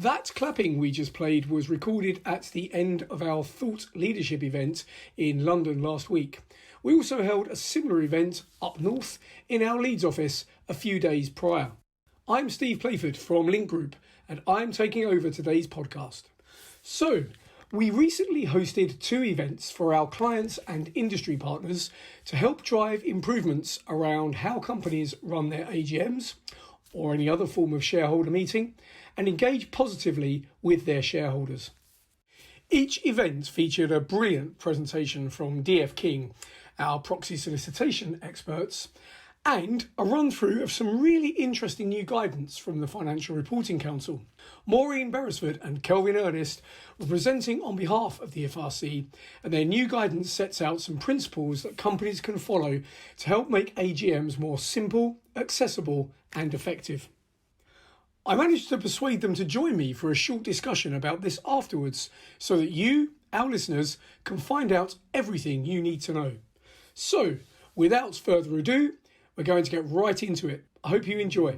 That clapping we just played was recorded at the end of our Thought Leadership event in London last week. We also held a similar event up north in our Leeds office a few days prior. I'm Steve Playford from Link Group and I'm taking over today's podcast. So, we recently hosted 2 events for our clients and industry partners to help drive improvements around how companies run their AGMs or any other form of shareholder meeting and engage positively with their shareholders. Each event featured a brilliant presentation from DF King, our proxy solicitation experts, and a run-through of some really interesting new guidance from the Financial Reporting Council. Maureen, Beresford and Kelvin, Ernest were presenting on behalf of the FRC, and their new guidance sets out some principles that companies can follow to help make AGMs more simple, accessible and effective. I managed to persuade them to join me for a short discussion about this afterwards so that you, our listeners, can find out everything you need to know. So, without further ado, we're going to get right into it. I hope you enjoy.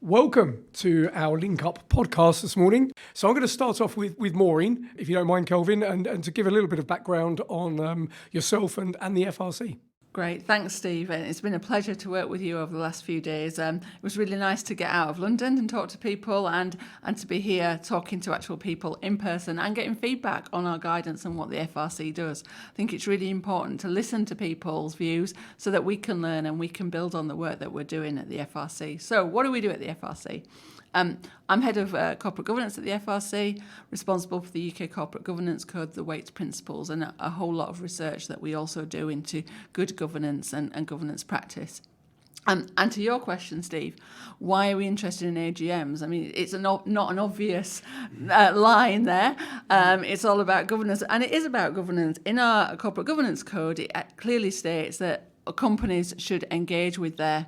Welcome to our Link Up podcast this morning. So I'm going to start off with Maureen, if you don't mind, Kelvin, and to give a little bit of background on yourself and the FRC. Great. Thanks, Steve. It's been a pleasure to work with you over the last few days. It was really nice to get out of London and talk to people and to be here talking to actual people in person and getting feedback on our guidance and what the FRC does. I think it's really important to listen to people's views so that we can learn and we can build on the work that we're doing at the FRC. So what do we do at the FRC? I'm head of corporate governance at the FRC, responsible for the UK Corporate Governance Code, the Weights Principles, and a whole lot of research that we also do into good governance and governance practice. And to your question, Steve, why are we interested in AGMs? I mean, it's not an obvious line there. It's all about governance, and it is about governance. In our Corporate Governance Code, it clearly states that companies should engage with their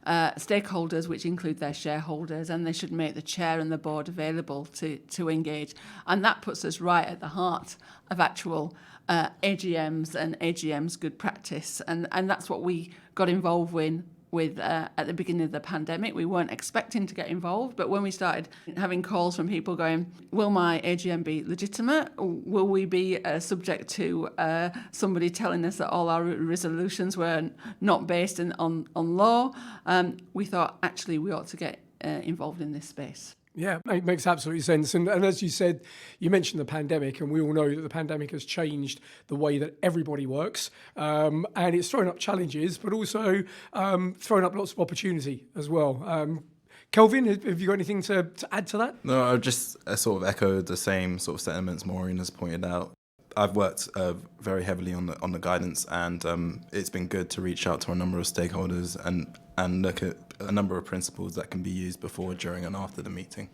stakeholders, which include their shareholders, and they should make the chair and the board available to engage. And that puts us right at the heart of actual AGMs and AGMs good practice. And that's what we got involved with at the beginning of the pandemic. We weren't expecting to get involved, but when we started having calls from people going, will my AGM be legitimate? Will we be subject to somebody telling us that all our resolutions were not based on law? We thought, actually, we ought to get involved in this space. Yeah, it makes absolute sense. And as you said, you mentioned the pandemic, and we all know that the pandemic has changed the way that everybody works. And it's thrown up challenges, but also thrown up lots of opportunity as well. Kelvin, have you got anything to add to that? No, I just sort of echo the same sort of sentiments Maureen has pointed out. I've worked very heavily on the guidance, and it's been good to reach out to a number of stakeholders and look at a number of principles that can be used before, during, and after the meeting.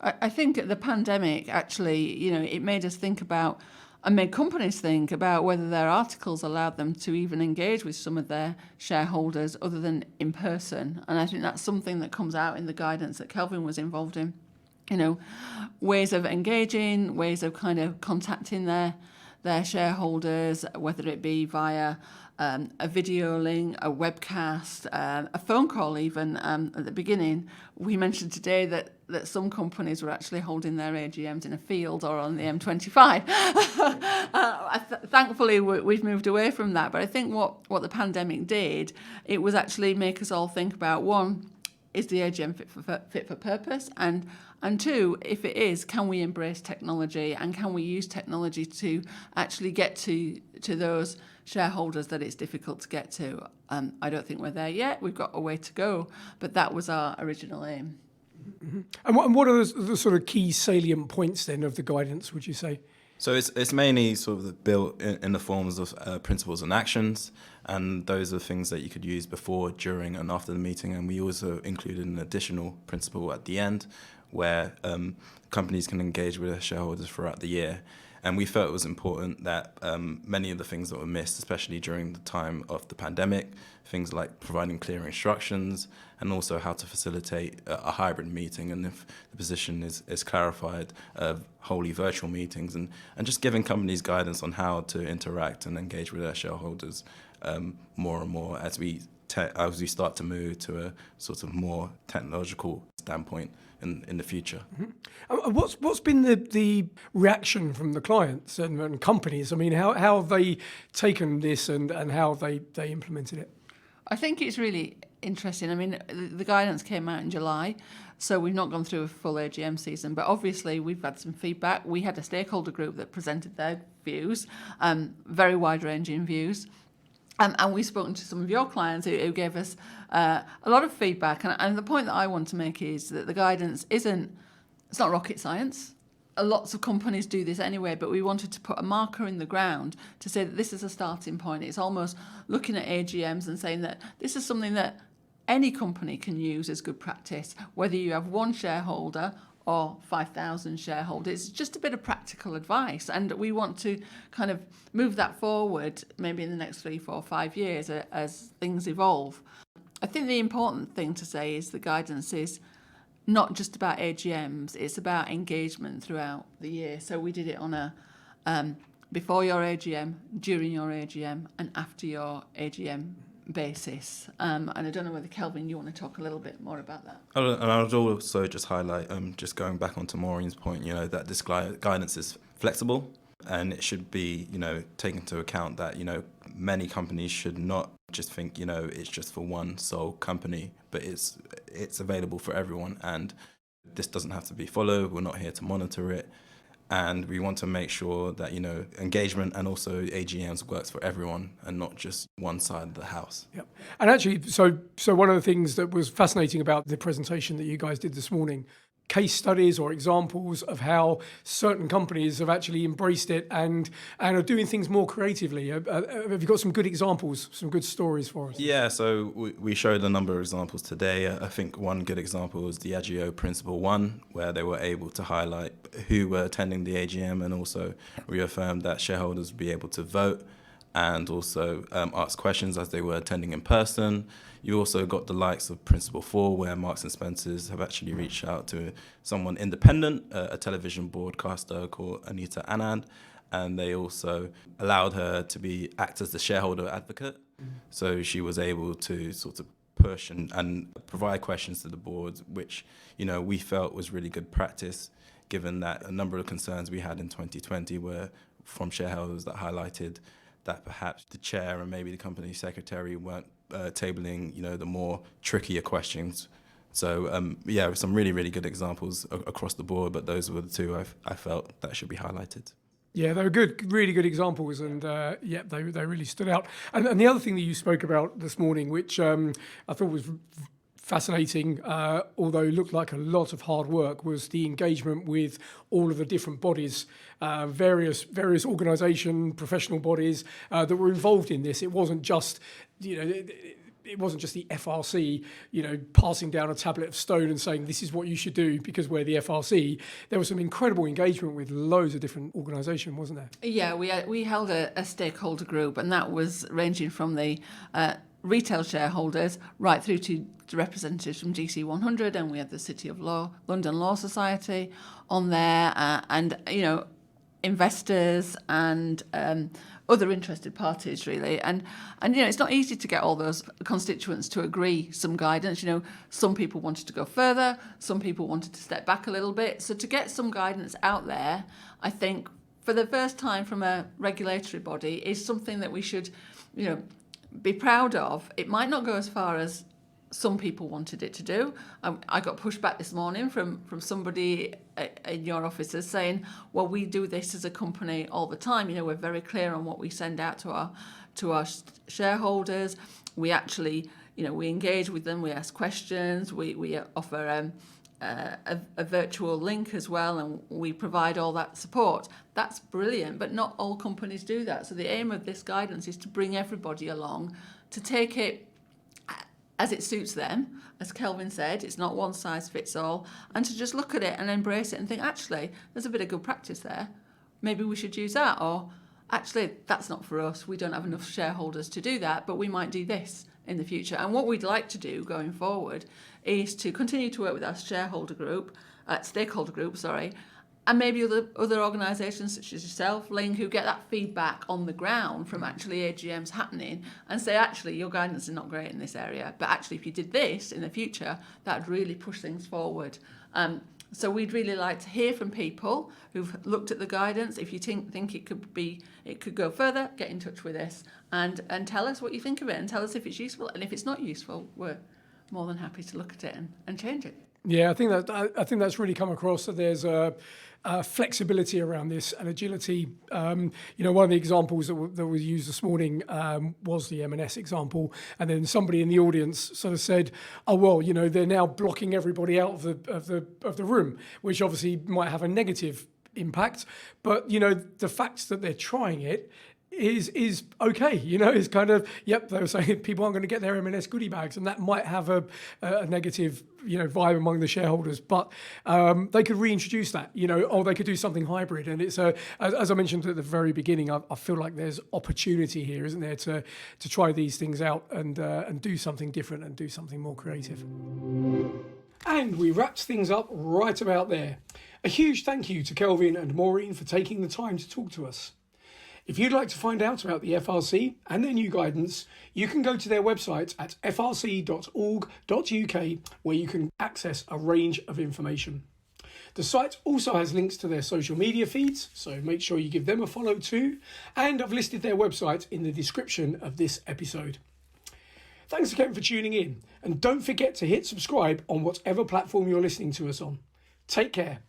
I think the pandemic actually, it made us think about and made companies think about whether their articles allowed them to even engage with some of their shareholders other than in person. And I think that's something that comes out in the guidance that Kelvin was involved in. Ways of engaging, ways of kind of contacting their shareholders, whether it be via a video link, a webcast, a phone call even. At the beginning, we mentioned today that some companies were actually holding their AGMs in a field or on the M25. Thankfully, we've moved away from that. But I think what the pandemic did, it was actually make us all think about, one, is the AGM fit for purpose? And two, if it is, can we embrace technology and can we use technology to actually get to those shareholders that it's difficult to get to? I don't think we're there yet. We've got a way to go, but that was our original aim. Mm-hmm. And what are the sort of key salient points then of the guidance, would you say? So it's mainly sort of built in the forms of principles and actions, and those are things that you could use before, during, and after the meeting. And we also included an additional principle at the end, where companies can engage with their shareholders throughout the year. And we felt it was important that many of the things that were missed, especially during the time of the pandemic, things like providing clear instructions and also how to facilitate a hybrid meeting, and if the position is clarified, wholly virtual meetings, and just giving companies guidance on how to interact and engage with their shareholders more and more as we as we start to move to a sort of more technological standpoint in the future. And what's been the reaction from the clients and companies? I mean, how have they taken this and how have they implemented it? I think it's really interesting. I mean, the guidance came out in July, so we've not gone through a full AGM season, but obviously we've had some feedback. We had a stakeholder group that presented their views, very wide-ranging views. And we've spoken to some of your clients who gave us a lot of feedback. And the point that I want to make is that the guidance it's not rocket science. Lots of companies do this anyway, but we wanted to put a marker in the ground to say that this is a starting point. It's almost looking at AGMs and saying that this is something that any company can use as good practice, whether you have one shareholder or 5,000 shareholders. It's just a bit of practical advice, and we want to kind of move that forward maybe in the next 3, 4, 5 years as things evolve. I think the important thing to say is the guidance is not just about AGMs, it's about engagement throughout the year. So we did it on a before your AGM, during your AGM, and after your AGM basis. And I don't know whether, Kelvin, you want to talk a little bit more about that. And I would also just highlight, just going back onto Maureen's point, that this guidance is flexible, and it should be, taken into account that, many companies should not just think, it's just for one sole company, but it's available for everyone, and this doesn't have to be followed. We're not here to monitor it. And we want to make sure that, engagement and also AGMs works for everyone and not just one side of the house. Yep. And actually, so one of the things that was fascinating about the presentation that you guys did this morning, case studies or examples of how certain companies have actually embraced it and are doing things more creatively. Have you got some good examples, some good stories for us? Yeah, so we showed a number of examples today. I think one good example was the Agio Principle 1, where they were able to highlight who were attending the AGM and also reaffirmed that shareholders would be able to vote and also ask questions as they were attending in person. You also got the likes of Principle 4, where Marks and Spencers have actually reached out to someone independent, a television broadcaster called Anita Anand, and they also allowed her to act as the shareholder advocate. So she was able to sort of push and provide questions to the board, which we felt was really good practice, given that a number of concerns we had in 2020 were from shareholders that highlighted that perhaps the chair and maybe the company secretary weren't tabling, the more trickier questions. So, some really, really good examples across the board, but those were the two I felt that should be highlighted. Yeah, they were good, really good examples, and they really stood out. And the other thing that you spoke about this morning, which I thought was fascinating, although looked like a lot of hard work, was the engagement with all of the different bodies, various organisation, professional bodies that were involved in this. It wasn't just, it wasn't just the FRC, passing down a tablet of stone and saying this is what you should do because we're the FRC. There was some incredible engagement with loads of different organisations, wasn't there? Yeah, we held a stakeholder group, and that was ranging from the retail shareholders right through to representatives from GC100, and we had the City of London Law Society on there, and investors and other interested parties, really. And it's not easy to get all those constituents to agree some guidance. Some people wanted to go further, some people wanted to step back a little bit. So to get some guidance out there, I think for the first time from a regulatory body is something that we should, be proud of. It might not go as far as some people wanted it to do. I got pushed back this morning from somebody in your offices saying, well, we do this as a company all the time. We're very clear on what we send out to our shareholders. We actually, we engage with them. We ask questions. We offer a virtual link as well, and we provide all that support. That's brilliant, but not all companies do that. So the aim of this guidance is to bring everybody along, to take it as it suits them. As Kelvin said, it's not one size fits all, and to just look at it and embrace it and think, actually, there's a bit of good practice there. Maybe we should use that, or actually, that's not for us. We don't have enough shareholders to do that, but we might do this in the future. And what we'd like to do going forward is to continue to work with our stakeholder group, And maybe other organisations such as yourself, Ling, who get that feedback on the ground from actually AGMs happening and say, actually, your guidance is not great in this area, but actually if you did this in the future, that would really push things forward. So we'd really like to hear from people who've looked at the guidance. If you think it could go further, get in touch with us and tell us what you think of it and tell us if it's useful. And if it's not useful, we're more than happy to look at it and change it. Yeah, I think that's really come across, that there's a flexibility around this and agility. One of the examples that was used this morning was the M&S example, and then somebody in the audience sort of said, "Oh well, they're now blocking everybody out of the room," which obviously might have a negative impact. But the fact that they're trying it is okay. It's kind of, yep, they were saying people aren't going to get their M&S goodie bags, and that might have a negative vibe among the shareholders, but they could reintroduce that, or they could do something hybrid. And it's as I mentioned at the very beginning, I feel like there's opportunity here, isn't there, to try these things out and do something different and do something more creative. And we wrapped things up right about there. A huge thank you to Kelvin and Maureen for taking the time to talk to us. If you'd like to find out about the FRC and their new guidance, you can go to their website at frc.org.uk, where you can access a range of information. The site also has links to their social media feeds, so make sure you give them a follow too, and I've listed their website in the description of this episode. Thanks again for tuning in, and don't forget to hit subscribe on whatever platform you're listening to us on. Take care.